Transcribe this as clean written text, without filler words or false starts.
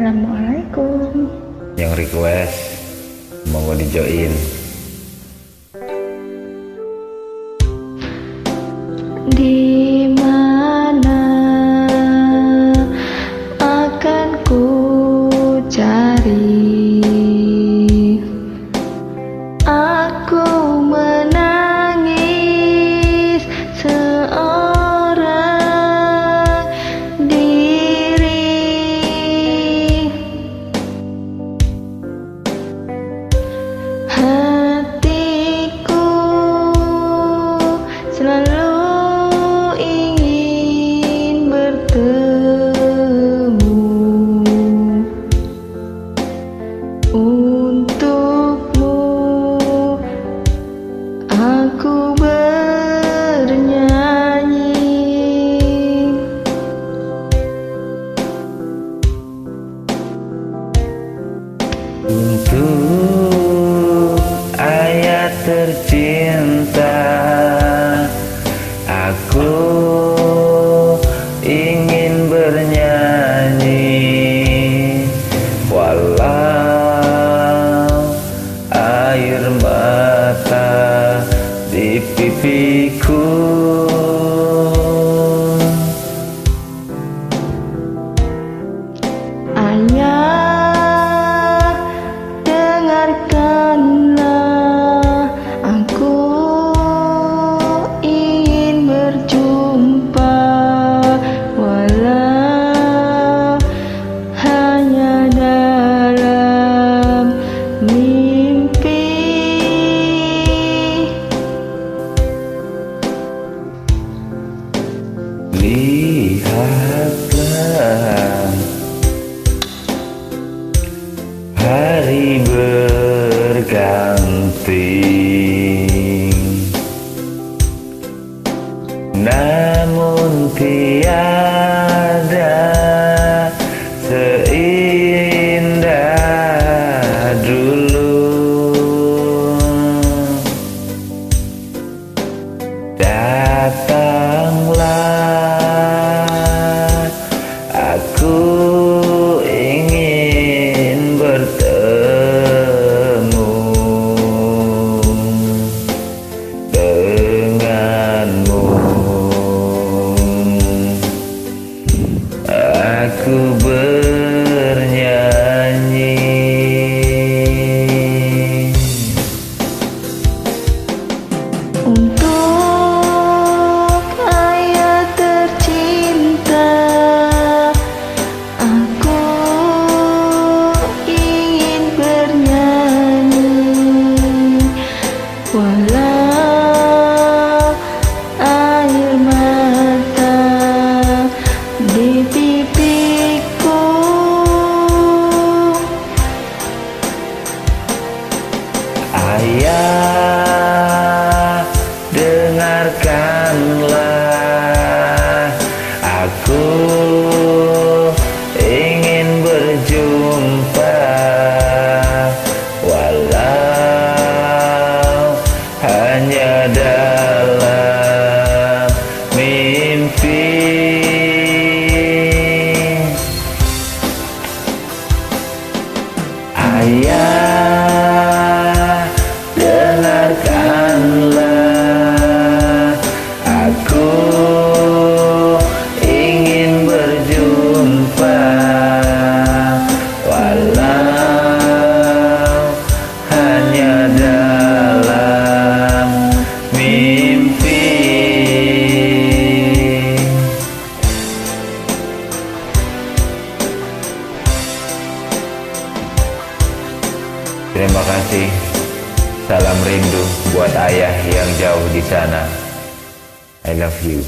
Assalamualaikum. Yang request mau di join. Di mana akan ku cari? Aku menangis seorang diri. Hatiku selalu untukmu, aku bernyanyi. Untuk ayah tercinta, aku ingin bernyanyi, walau air mata di pipiku. Ayah, dengarkanlah, aku ingin berjumpa, walau hanya dalam mimpi. Lihatlah hari berganti, namun tiada seindah dulu. Datanglah, aku ingin bertemu denganmu. Aku bernyanyi. Untuk ayah tercinta, aku ingin bernyanyi, walau air mata di pipiku. Ayah, dengarkanlah, aku ingin berjumpa, walau hanya dalam mimpi. Ayah, dengarkanlah, aku ingin berjumpa, walau hanya dalam mimpi. Terima kasih. Salam rindu buat ayah yang jauh di sana. I love you.